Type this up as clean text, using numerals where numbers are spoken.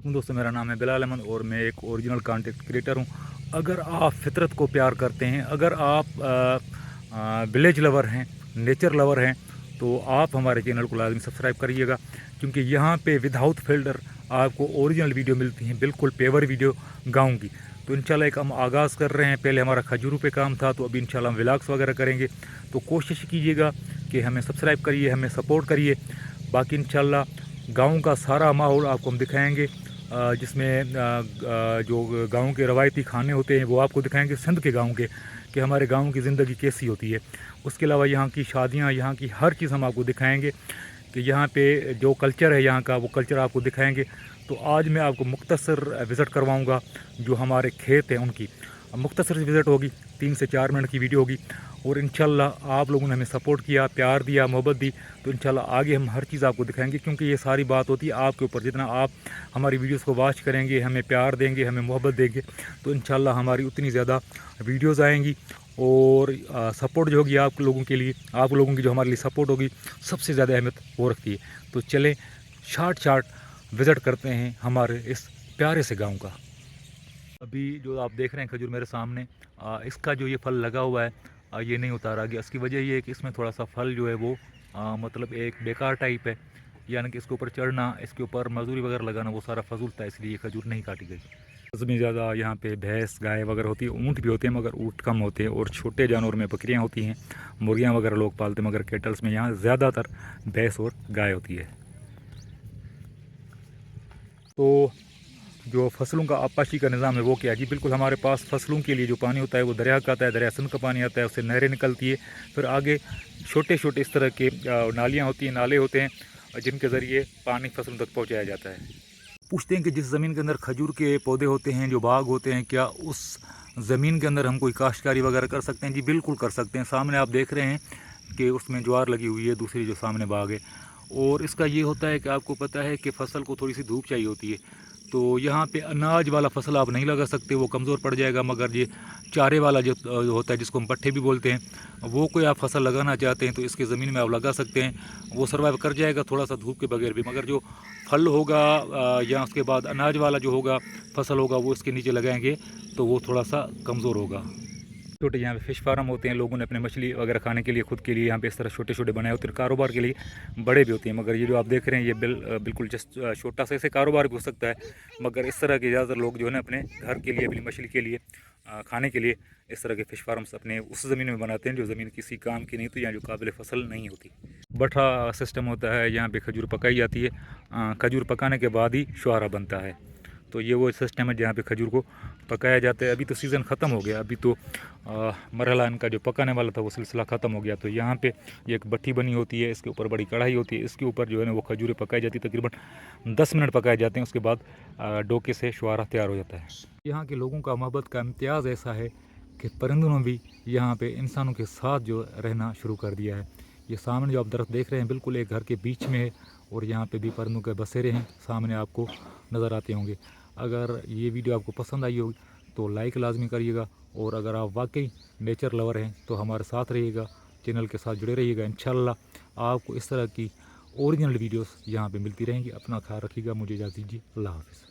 दोस्तों, मेरा नाम है बिलाल अहमद और मैं एक ओरिजिनल कंटेंट क्रिएटर हूँ। अगर आप फितरत को प्यार करते हैं, अगर आप विलेज लवर हैं, नेचर लवर हैं, तो आप हमारे चैनल को लाजमी सब्सक्राइब करिएगा, क्योंकि यहाँ पे विदाउट फिल्टर आपको ओरिजिनल वीडियो मिलती हैं, बिल्कुल पेवर वीडियो गाँव की। तो इंशाल्लाह एक हम आगाज़ कर रहे हैं। पहले हमारा खजूरों पे काम था, तो अभी इंशाल्लाह हम व्लॉग्स वगैरह करेंगे। तो कोशिश कीजिएगा कि हमें सब्सक्राइब करिए, हमें सपोर्ट करिए। बाकी इंशाल्लाह गाँव का सारा माहौल आपको हम दिखाएँगे, जिसमें जो गाँव के रवायती खाने होते हैं वो आपको दिखाएंगे, सिंध के गाँव के, कि हमारे गाँव की ज़िंदगी कैसी होती है। उसके अलावा यहाँ की शादियाँ, यहाँ की हर चीज़ हम आपको दिखाएंगे कि यहाँ पे जो कल्चर है यहाँ का, वो कल्चर आपको दिखाएंगे। तो आज मैं आपको मुख्तसर विज़िट करवाऊँगा जो हमारे खेत हैं उनकी। मुख्तसर विज़िट होगी, 3 से 4 मिनट की वीडियो होगी। और इंशाल्लाह आप लोगों ने हमें सपोर्ट किया, प्यार दिया, मोहब्बत दी, तो इंशाल्लाह आगे हम हर चीज़ आपको दिखाएंगे, क्योंकि ये सारी बात होती है आपके ऊपर। जितना आप हमारी वीडियोस को वॉच करेंगे, हमें प्यार देंगे, हमें मोहब्बत देंगे, तो इंशाल्लाह हमारी उतनी ज़्यादा वीडियोज़ आएँगी। और सपोर्ट जो होगी आप लोगों के लिए, आप लोगों की जो हमारे लिए सपोर्ट होगी, सबसे ज़्यादा अहमियत वो रखती है। तो चलें शार्ट विज़िट करते हैं हमारे इस प्यारे से गाँव का। अभी जो आप देख रहे हैं खजूर मेरे सामने, इसका जो ये फल लगा हुआ है, ये नहीं उतारा गया। इसकी वजह ये है कि इसमें थोड़ा सा फल जो है वो मतलब एक बेकार टाइप है, यानी कि इसके ऊपर चढ़ना, इसके ऊपर मजदूरी वगैरह लगाना, वो सारा फजूल था, इसलिए ये खजूर नहीं काटी गई। इसमें ज़्यादा यहाँ पे भैंस गाय वगैरह होती है, ऊँट भी होते हैं मगर ऊँट कम होते हैं, और छोटे जानवर में बकरियाँ होती हैं, मुर्गियाँ वगैरह लोग पालते हैं, मगर केटल्स में यहाँ ज़्यादातर भैंस और गाय होती है। तो जो फसलों का आपाशी का निज़ाम है वो क्या है जी, बिल्कुल हमारे पास फसलों के लिए जो पानी होता है वो दरिया का आता है, दरिया सिंध का पानी आता है, उससे नहरें निकलती है। फिर आगे छोटे छोटे इस तरह के नालियाँ होती हैं, नाले होते हैं, जिनके ज़रिए पानी फसलों तक पहुँचाया जाता है। पूछते हैं कि जिस ज़मीन के अंदर खजूर के पौधे होते हैं, जो बाग होते हैं, क्या उस ज़मीन के अंदर हम कोई काश्तकारी वगैरह कर सकते हैं? जी बिल्कुल कर सकते हैं। सामने आप देख रहे हैं कि उसमें ज्वार लगी हुई है, दूसरी जो सामने बाग है। और इसका ये होता है कि आपको पता है कि फ़सल को थोड़ी सी धूप चाहिए होती है, तो यहाँ पे अनाज वाला फसल आप नहीं लगा सकते, वो कमज़ोर पड़ जाएगा। मगर ये चारे वाला जो होता है, जिसको हम पट्ठे भी बोलते हैं, वो कोई आप फसल लगाना चाहते हैं तो इसके ज़मीन में आप लगा सकते हैं, वो सर्वाइव कर जाएगा थोड़ा सा धूप के बगैर भी। मगर जो फल होगा या उसके बाद अनाज वाला जो होगा फसल होगा, वो इसके नीचे लगाएंगे तो वो थोड़ा सा कमज़ोर होगा। छोटे यहाँ पे फ़िश फार्म होते हैं, लोगों ने अपने मछली वगैरह खाने के लिए, खुद के लिए यहाँ पे इस तरह छोटे छोटे बनाए होते हैं, कारोबार के लिए बड़े भी होते हैं। मगर ये जो आप देख रहे हैं ये बिल्कुल जस्ट छोटा सा, ऐसे कारोबार भी हो सकता है। मगर इस तरह के ज़्यादातर लोग जो है ना अपने घर के लिए, अपनी मछली के लिए, खाने के लिए इस तरह के फ़िश फार्म्स अपने उस ज़मीन में बनाते हैं जो ज़मीन किसी काम की नहीं होती, या जो काबिल फसल नहीं होती। बठा सिस्टम होता है, यहाँ पे खजूर पकाई जाती है, खजूर पकाने के बाद ही शुहारा बनता है। तो ये वो सिस्टम है जहाँ पे खजूर को पकाया जाता है। अभी तो सीज़न ख़त्म हो गया, अभी तो मरहला इनका जो पकाने वाला था वो सिलसिला ख़त्म हो गया। तो यहाँ पे ये एक भट्टी बनी होती है, इसके ऊपर बड़ी कढ़ाई होती है, इसके ऊपर जो है ना वो खजूरें पकाई जाती है। तकरीबन 10 मिनट पकाए जाते हैं, उसके बाद डोके से शुहारा तैयार हो जाता है। यहाँ के लोगों का मोहब्बत का इम्तियाज़ ऐसा है कि परिंदों ने भी यहाँ पे इंसानों के साथ जो रहना शुरू कर दिया है। ये सामने जो आप दरख्त देख रहे हैं बिल्कुल एक घर के बीच में है, और यहाँ पे भी परिंदों के बसेरे हैं, सामने आपको नज़र आते होंगे। अगर ये वीडियो आपको पसंद आई होगी तो लाइक लाजमी करिएगा, और अगर आप वाकई नेचर लवर हैं तो हमारे साथ रहिएगा, चैनल के साथ जुड़े रहिएगा। इंशाल्लाह आपको इस तरह की ओरिजिनल वीडियोस यहाँ पे मिलती रहेंगी। अपना ख्याल रखिएगा, मुझे इजाज़त दीजिए, अल्लाह हाफ़िज़।